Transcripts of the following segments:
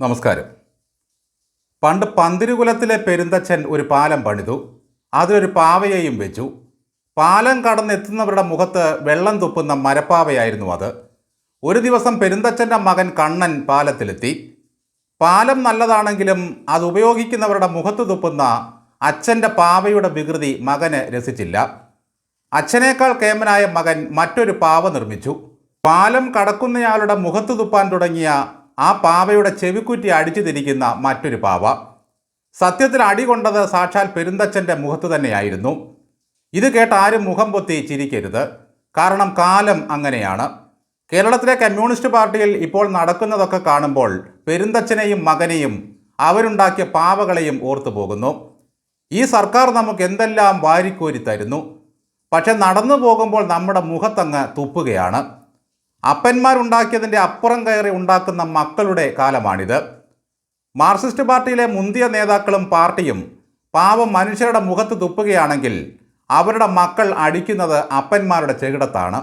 നമസ്കാരം. പണ്ട് പന്തിരുകുലത്തിലെ പെരുന്തച്ഛൻ ഒരു പാലം പണിതു. അതിലൊരു പാവയെയും വെച്ചു. പാലം കടന്നെത്തുന്നവരുടെ മുഖത്ത് വെള്ളം തുപ്പുന്ന മരപ്പാവയായിരുന്നു അത്. ഒരു ദിവസം പെരുന്തച്ഛൻ്റെ മകൻ കണ്ണൻ പാലത്തിലെത്തി. പാലം നല്ലതാണെങ്കിലും അത് ഉപയോഗിക്കുന്നവരുടെ മുഖത്ത് തുപ്പുന്ന അച്ഛൻ്റെ പാവയുടെ വികൃതി മകന് രസിച്ചില്ല. അച്ഛനേക്കാൾ കേമനായ മകൻ മറ്റൊരു പാവ നിർമ്മിച്ചു. പാലം കടക്കുന്നയാളുടെ മുഖത്ത് തുപ്പാൻ തുടങ്ങിയ ആ പാവയുടെ ചെവിക്കുറ്റി അടിച്ചു തിരിക്കുന്ന മറ്റൊരു പാവ. സത്യത്തിൽ അടി കൊണ്ടത് സാക്ഷാൽ പെരുന്തച്ഛൻ്റെ മുഖത്ത് തന്നെയായിരുന്നു. ഇത് കേട്ട് ആരും മുഖം പൊത്തി ചിരിക്കരുത്. കാരണം കാലം അങ്ങനെയാണ്. കേരളത്തിലെ കമ്മ്യൂണിസ്റ്റ് പാർട്ടിയിൽ ഇപ്പോൾ നടക്കുന്നതൊക്കെ കാണുമ്പോൾ പെരുന്തച്ഛനെയും മകനെയും അവരുണ്ടാക്കിയ പാവകളെയും ഓർത്തു പോകുന്നു. ഈ സർക്കാർ നമുക്ക് എന്തെല്ലാം വാരിക്കോരി തരുന്നു. പക്ഷെ നടന്നു പോകുമ്പോൾ നമ്മുടെ മുഖത്തങ്ങ് തുപ്പുകയാണ്. അപ്പന്മാരുണ്ടാക്കിയതിൻ്റെ അപ്പുറം കയറി ഉണ്ടാക്കുന്ന മക്കളുടെ കാലമാണിത്. മാർക്സിസ്റ്റ് പാർട്ടിയിലെ മുന്തിയ നേതാക്കളും പാർട്ടിയും പാവം മനുഷ്യരുടെ മുഖത്ത് തുപ്പുകയാണെങ്കിൽ അവരുടെ മക്കൾ അടിക്കുന്നത് അപ്പന്മാരുടെ ചെകിടത്താണ്.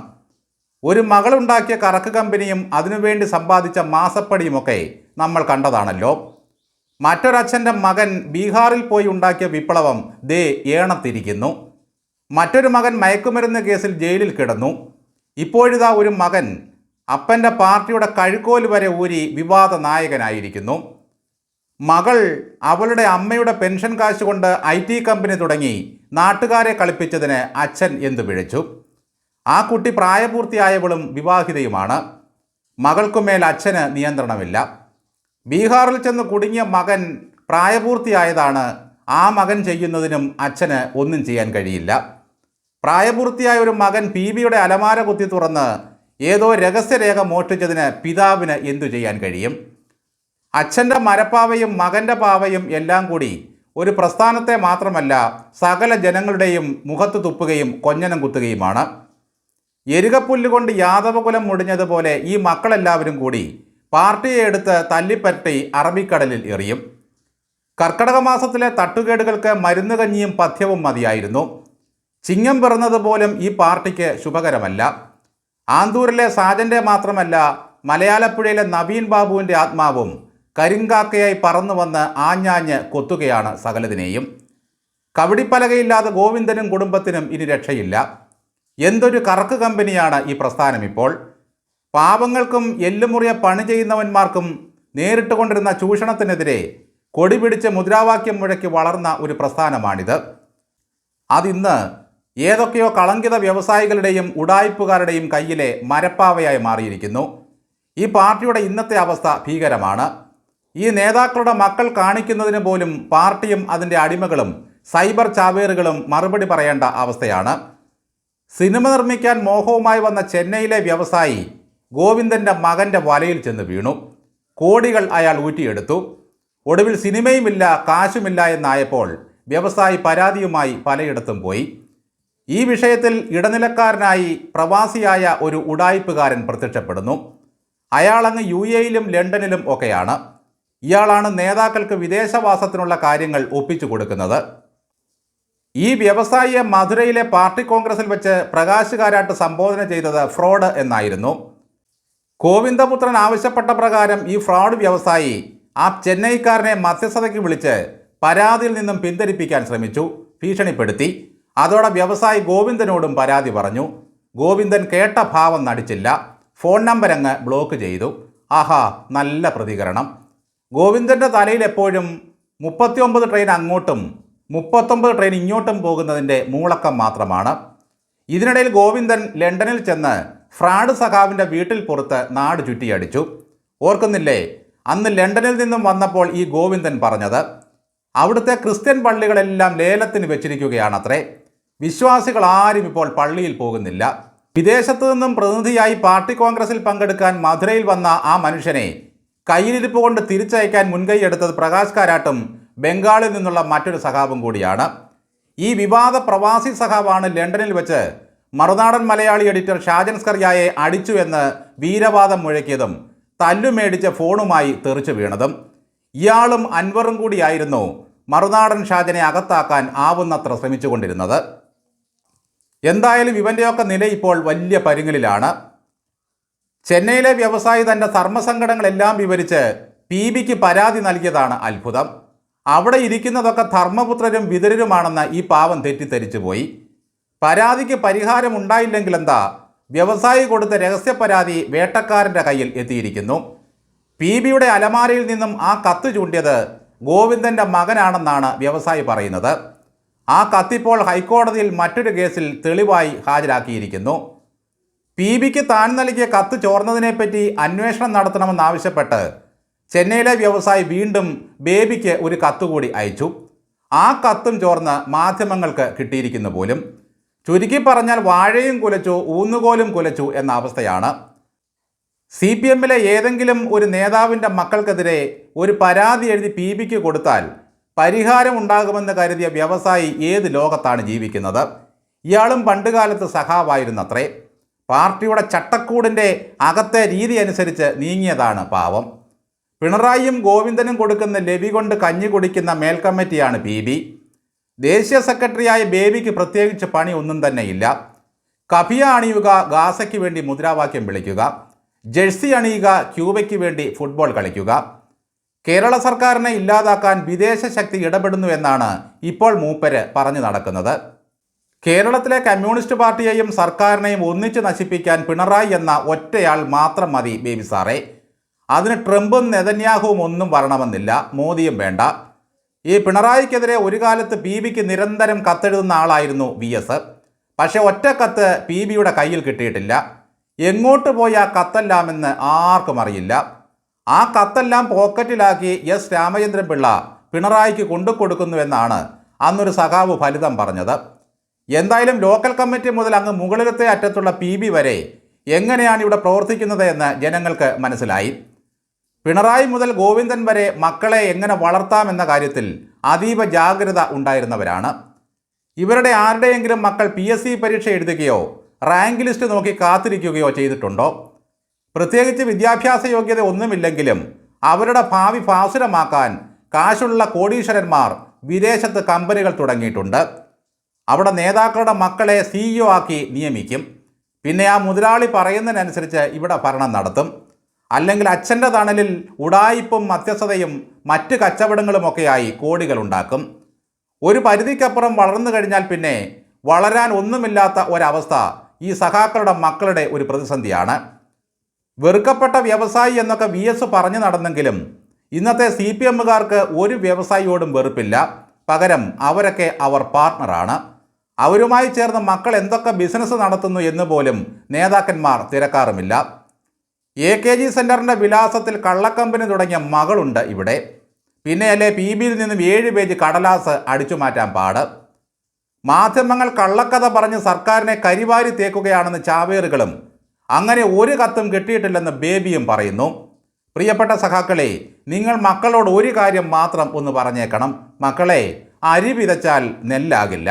ഒരു മകളുണ്ടാക്കിയ കറക്ക് കമ്പനിയും അതിനുവേണ്ടി സമ്പാദിച്ച മാസപ്പടിയുമൊക്കെ നമ്മൾ കണ്ടതാണല്ലോ. മറ്റൊരച്ഛൻ്റെ മകൻ ബീഹാറിൽ പോയി ഉണ്ടാക്കിയ വിപ്ലവം ദേ ഏണത്തിരിക്കുന്നു. മറ്റൊരു മകൻ മയക്കുമരുന്ന് കേസിൽ ജയിലിൽ കിടന്നു. ഇപ്പോഴിതാ ഒരു മകൻ അപ്പൻ്റെ പാർട്ടിയുടെ കഴുക്കോല് വരെ ഊരി വിവാദ നായകനായിരിക്കുന്നു. മകൾ അവളുടെ അമ്മയുടെ പെൻഷൻ കാശ് കൊണ്ട് IT കമ്പനി തുടങ്ങി നാട്ടുകാരെ കളിപ്പിച്ചതിന് അച്ഛൻ എന്തു പിഴച്ചു. ആ കുട്ടി പ്രായപൂർത്തിയായവളും വിവാഹിതയുമാണ്. മകൾക്കുമേൽ അച്ഛന് നിയന്ത്രണമില്ല. ബീഹാറിൽ ചെന്ന് കുടുങ്ങിയ മകൻ പ്രായപൂർത്തിയായതാണ്. ആ മകൻ ചെയ്യുന്നതിനും അച്ഛന് ഒന്നും ചെയ്യാൻ കഴിയില്ല. പ്രായപൂർത്തിയായ ഒരു മകൻ PBയുടെ അലമാര കുത്തി തുറന്ന് ഏതോ രഹസ്യരേഖ മോഷ്ടിച്ചതിന് പിതാവിന് എന്തു ചെയ്യാൻ കഴിയും? അച്ഛൻ്റെ മരപ്പാവയും മകൻ്റെ പാവയും എല്ലാം കൂടി ഒരു പ്രസ്ഥാനത്തെ മാത്രമല്ല സകല ജനങ്ങളുടെയും മുഖത്ത് തുപ്പുകയും കൊഞ്ഞനം കുത്തുകയുമാണ്. എരുകപ്പുല്ലുകൊണ്ട് യാദവകുലം മുടിഞ്ഞതുപോലെ ഈ മക്കളെല്ലാവരും കൂടി പാർട്ടിയെ എടുത്ത് തല്ലിപ്പരട്ടി അറബിക്കടലിൽ എറിയും. കർക്കടക മാസത്തിലെ തട്ടുകേടുകൾക്ക് മരുന്നുകഞ്ഞിയും പഥ്യവും മതിയായിരുന്നു. ചിങ്ങം പിറന്നതുപോലും ഈ പാർട്ടിക്ക് ശുഭകരമല്ല. ആന്തൂരിലെ സാജൻ്റെ മാത്രമല്ല, മലയാളപ്പുഴയിലെ നവീൻ ബാബുവിൻ്റെ ആത്മാവും കരിങ്കാക്കയായി പറന്നു വന്ന് ആഞ്ഞാഞ്ഞ് കൊത്തുകയാണ് സകലതിനെയും. കവടിപ്പലകയില്ലാതെ ഗോവിന്ദനും കുടുംബത്തിനും ഇനി രക്ഷയില്ല. എന്തൊരു കറക്ക് കമ്പനിയാണ് ഈ പ്രസ്ഥാനം ഇപ്പോൾ. പാവങ്ങൾക്കും എല്ലുമുറിയ പണി ചെയ്യുന്നവന്മാർക്കും നേരിട്ട് കൊണ്ടിരുന്ന ചൂഷണത്തിനെതിരെ കൊടി പിടിച്ച് മുദ്രാവാക്യം മുഴക്കി വളർന്ന ഒരു പ്രസ്ഥാനമാണിത്. അതിന്ന് ഏതൊക്കെയോ കളങ്കിത വ്യവസായികളുടെയും ഉഡായിപ്പുകാരുടെയും കയ്യിലെ മരപ്പാവയായി മാറിയിരിക്കുന്നു. ഈ പാർട്ടിയുടെ ഇന്നത്തെ അവസ്ഥ ഭീകരമാണ്. ഈ നേതാക്കളുടെ മക്കൾ കാണിക്കുന്നതിന് പോലും പാർട്ടിയും അതിൻ്റെ അടിമകളും സൈബർ ചാവേറുകളും മറുപടി പറയേണ്ട അവസ്ഥയാണ്. സിനിമ നിർമ്മിക്കാൻ മോഹവുമായി വന്ന ചെന്നൈയിലെ വ്യവസായി ഗോവിന്ദൻ്റെ മകൻ്റെ വലയിൽ ചെന്ന് വീണു. കോടികൾ അയാൾ ഊറ്റിയെടുത്തു. ഒടുവിൽ സിനിമയുമില്ല കാശുമില്ല എന്നായപ്പോൾ വ്യവസായി പരാതിയുമായി പലയിടത്തും പോയി. ഈ വിഷയത്തിൽ ഇടനിലക്കാരനായി പ്രവാസിയായ ഒരു ഉഡായിപ്പുകാരൻ പ്രത്യക്ഷപ്പെടുന്നു. അയാളങ്ങ് UAEയിലും ലണ്ടനിലും ഒക്കെയാണ്. ഇയാളാണ് നേതാക്കൾക്ക് വിദേശവാസത്തിനുള്ള കാര്യങ്ങൾ ഒപ്പിച്ചു കൊടുക്കുന്നത്. ഈ വ്യവസായിയെ മധുരയിലെ പാർട്ടി കോൺഗ്രസിൽ വെച്ച് പ്രകാശ് കാരാട്ട് സംബോധന ചെയ്തത് ഫ്രോഡ് എന്നായിരുന്നു. ഗോവിന്ദപുത്രൻ ആവശ്യപ്പെട്ട പ്രകാരം ഈ ഫ്രോഡ് വ്യവസായി ആ ചെന്നൈക്കാരനെ മധ്യസ്ഥതയ്ക്ക് വിളിച്ച് പരാതിയിൽ നിന്നും പിന്തിരിപ്പിക്കാൻ ശ്രമിച്ചു, ഭീഷണിപ്പെടുത്തി. അതോടെ വ്യവസായി ഗോവിന്ദനോടും പരാതി പറഞ്ഞു. ഗോവിന്ദൻ കേട്ട ഭാവം നടിച്ചില്ല. ഫോൺ നമ്പർ അങ്ങ് ബ്ലോക്ക് ചെയ്തു. ആഹാ, നല്ല പ്രതികരണം. ഗോവിന്ദൻ്റെ തലയിൽ എപ്പോഴും 39 ട്രെയിൻ അങ്ങോട്ടും 39 ട്രെയിൻ ഇങ്ങോട്ടും പോകുന്നതിൻ്റെ മൂളക്കം മാത്രമാണ്. ഇതിനിടയിൽ ഗോവിന്ദൻ ലണ്ടനിൽ ചെന്ന് ഫ്രാഡ് സഖാവിൻ്റെ വീട്ടിൽ പുറത്ത് നാട് ചുറ്റിയടിച്ചു. ഓർക്കുന്നില്ലേ, അന്ന് ലണ്ടനിൽ നിന്നും വന്നപ്പോൾ ഈ ഗോവിന്ദൻ പറഞ്ഞത്? അവിടുത്തെ ക്രിസ്ത്യൻ പള്ളികളെല്ലാം ലേലത്തിന് വെച്ചിരിക്കുകയാണത്രേ. വിശ്വാസികൾ ആരും ഇപ്പോൾ പള്ളിയിൽ പോകുന്നില്ല. വിദേശത്തു നിന്നും പ്രതിനിധിയായി പാർട്ടി കോൺഗ്രസിൽ പങ്കെടുക്കാൻ മധുരയിൽ വന്ന ആ മനുഷ്യനെ കയ്യിലിരിപ്പ് കൊണ്ട് തിരിച്ചയക്കാൻ മുൻകൈയെടുത്തത് പ്രകാശ് കാരാട്ടും ബംഗാളിൽ നിന്നുള്ള മറ്റൊരു സഖാവും കൂടിയാണ്. ഈ വിവാദ പ്രവാസി സഖാവാണ് ലണ്ടനിൽ വെച്ച് മറുനാടൻ മലയാളി എഡിറ്റർ ഷാജൻ സ്കറിയായെ അടിച്ചു എന്ന് വീരവാദം മുഴക്കിയതും തല്ലുമേടിച്ച ഫോണുമായി തെറിച്ചു വീണതും. ഇയാളും അൻവറും കൂടിയായിരുന്നു മറുനാടൻ ഷാജനെ അകത്താക്കാൻ ആവുന്നത്ര ശ്രമിച്ചുകൊണ്ടിരുന്നത്. എന്തായാലും ഇവൻ്റെയൊക്കെ നില ഇപ്പോൾ വലിയ പരുങ്ങലിലാണ്. ചെന്നൈയിലെ വ്യവസായി തൻ്റെ ധർമ്മസങ്കടങ്ങളെല്ലാം വിവരിച്ച് PBക്ക് പരാതി നൽകിയതാണ് അത്ഭുതം. അവിടെ ഇരിക്കുന്നതൊക്കെ ധർമ്മപുത്രരും വിതുരരുമാണെന്ന് ഈ പാവം തെറ്റിദ്ധരിച്ചു പോയി. പരാതിക്ക് പരിഹാരം ഉണ്ടായില്ലെങ്കിലെന്താ, വ്യവസായി കൊടുത്ത രഹസ്യ പരാതി വേട്ടക്കാരൻ്റെ കയ്യിൽ എത്തിയിരിക്കുന്നു. PBയുടെ അലമാരയിൽ നിന്നും ആ കത്ത് ചൂണ്ടിയത് ഗോവിന്ദൻ്റെ മകനാണെന്നാണ് വ്യവസായി പറയുന്നത്. ആ കത്തിപ്പോൾ ഹൈക്കോടതിയിൽ മറ്റൊരു കേസിൽ തെളിവായി ഹാജരാക്കിയിരിക്കുന്നു. PBക്ക് താൻ നൽകിയ കത്ത് ചോർന്നതിനെപ്പറ്റി അന്വേഷണം നടത്തണമെന്നാവശ്യപ്പെട്ട് ചെന്നൈയിലെ വ്യവസായി വീണ്ടും ബേബിക്ക് ഒരു കത്തുകൂടി അയച്ചു. ആ കത്തും ചോർന്ന് മാധ്യമങ്ങൾക്ക് കിട്ടിയിരിക്കുന്നു പോലും. ചുരുക്കി പറഞ്ഞാൽ വാഴയും കുലച്ചു ഊന്നുകോലും കുലച്ചു എന്ന അവസ്ഥയാണ്. CPMലെ ഏതെങ്കിലും ഒരു നേതാവിൻ്റെ മക്കൾക്കെതിരെ ഒരു പരാതി എഴുതി PBക്ക് കൊടുത്താൽ പരിഹാരം ഉണ്ടാകുമെന്ന് കരുതിയ വ്യവസായി ഏത് ലോകത്താണ് ജീവിക്കുന്നത്? ഇയാളും പണ്ടുകാലത്ത് സഖാവായിരുന്നത്രേ. പാർട്ടിയുടെ ചട്ടക്കൂടിൻ്റെ അകത്തെ രീതി അനുസരിച്ച് നീങ്ങിയതാണ് പാവം. പിണറായിയും ഗോവിന്ദനും കൊടുക്കുന്ന ലവി കൊണ്ട് കഞ്ഞി കുടിക്കുന്ന മേൽക്കമ്മിറ്റിയാണ് PB. ദേശീയ സെക്രട്ടറിയായ ബേബിക്ക് പ്രത്യേകിച്ച് പണി ഒന്നും തന്നെയില്ല. കഫിയ അണിയുക, ഗാസയ്ക്ക് വേണ്ടി മുദ്രാവാക്യം വിളിക്കുക, ജേഴ്സി അണിയുക, ക്യൂബയ്ക്ക് വേണ്ടി ഫുട്ബോൾ കളിക്കുക. കേരള സർക്കാരിനെ ഇല്ലാതാക്കാൻ വിദേശ ശക്തി ഇടപെടുന്നു എന്നാണ് ഇപ്പോൾ മൂപ്പര് പറഞ്ഞു നടക്കുന്നത്. കേരളത്തിലെ കമ്മ്യൂണിസ്റ്റ് പാർട്ടിയെയും സർക്കാരിനെയും ഒന്നിച്ച് നശിപ്പിക്കാൻ പിണറായി എന്ന ഒറ്റയാൾ മാത്രം മതി ബേബി സാറേ. അതിന് ട്രംപും നെതന്യാഹുവും ഒന്നും വരണമെന്നില്ല, മോദിയും വേണ്ട. ഈ പിണറായിക്കെതിരെ ഒരു കാലത്ത് PBക്ക് നിരന്തരം കത്തെഴുതുന്ന ആളായിരുന്നു VS. പക്ഷേ ഒറ്റ കത്ത് PBയുടെ കയ്യിൽ കിട്ടിയിട്ടില്ല. എങ്ങോട്ട് പോയി ആ കത്തെല്ലാമെന്ന് ആർക്കും അറിയില്ല. ആ കത്തെല്ലാം പോക്കറ്റിലാക്കി എസ് രാമചന്ദ്രൻ പിള്ള പിണറായിക്ക് കൊണ്ടുകൊടുക്കുന്നുവെന്നാണ് അന്നൊരു സഖാവ് ഫലിതം പറഞ്ഞത്. എന്തായാലും ലോക്കൽ കമ്മിറ്റി മുതൽ അങ്ങ് മുകളിലത്തെ അറ്റത്തുള്ള PB വരെ എങ്ങനെയാണ് ഇവിടെ പ്രവർത്തിക്കുന്നത് എന്ന് ജനങ്ങൾക്ക് മനസ്സിലായി. പിണറായി മുതൽ ഗോവിന്ദൻ വരെ മക്കളെ എങ്ങനെ വളർത്താമെന്ന കാര്യത്തിൽ അതീവ ജാഗ്രത ഉണ്ടായിരുന്നവരാണ്. ഇവരുടെ ആരുടെയെങ്കിലും മക്കൾ PSC പരീക്ഷ എഴുതുകയോ റാങ്ക് ലിസ്റ്റ് നോക്കി കാത്തിരിക്കുകയോ ചെയ്തിട്ടുണ്ടോ? പ്രത്യേകിച്ച് വിദ്യാഭ്യാസ യോഗ്യത ഒന്നുമില്ലെങ്കിലും അവരുടെ ഭാവി ഭാസുരമാക്കാൻ കാശുള്ള കോടീശ്വരന്മാർ വിദേശത്ത് കമ്പനികൾ തുടങ്ങിയിട്ടുണ്ട്. അവിടെ നേതാക്കളുടെ മക്കളെ CEO ആക്കി നിയമിക്കും. പിന്നെ ആ മുതലാളി പറയുന്നതിനനുസരിച്ച് ഇവിടെ ഭരണം നടത്തും. അല്ലെങ്കിൽ അച്ഛൻ്റെ തണലിൽ ഉഡായിപ്പും മധ്യസ്ഥതയും മറ്റ് കച്ചവടങ്ങളുമൊക്കെയായി കോടികളുണ്ടാക്കും. ഒരു പരിധിക്കപ്പുറം വളർന്നു കഴിഞ്ഞാൽ പിന്നെ വളരാൻ ഒന്നുമില്ലാത്ത ഒരവസ്ഥ ഈ സഖാക്കളുടെ മക്കളുടെ ഒരു പ്രതിസന്ധിയാണ്. വെറുക്കപ്പെട്ട വ്യവസായി എന്നൊക്കെ VS പറഞ്ഞു നടന്നെങ്കിലും ഇന്നത്തെ CPMകാർക്ക് ഒരു വ്യവസായിയോടും വെറുപ്പില്ല. പകരം അവരൊക്കെ അവർ പാർട്ട്ണറാണ്. അവരുമായി ചേർന്ന് മക്കൾ എന്തൊക്കെ ബിസിനസ് നടത്തുന്നു എന്ന് പോലും നേതാക്കന്മാർ തിരക്കാറുമില്ല. AKG സെൻറ്ററിൻ്റെ വിലാസത്തിൽ കള്ളക്കമ്പനി തുടങ്ങിയ മകളുണ്ട് ഇവിടെ. പിന്നെയല്ലേ PBയിൽ നിന്നും 7 പേജ് കടലാസ് അടിച്ചു മാറ്റാൻ പാട്. മാധ്യമങ്ങൾ കള്ളക്കഥ പറഞ്ഞ് സർക്കാരിനെ കരിവാരി തേക്കുകയാണെന്ന് ചാവേറുകളും അങ്ങനെ ഒരു കത്തും കിട്ടിയിട്ടില്ലെന്ന് ബേബിയും പറയുന്നു. പ്രിയപ്പെട്ട സഖാക്കളെ, നിങ്ങൾ മക്കളോട് ഒരു കാര്യം മാത്രം ഒന്ന് പറഞ്ഞേക്കണം. മക്കളെ, അരി വിതച്ചാൽ നെല്ലാകില്ല.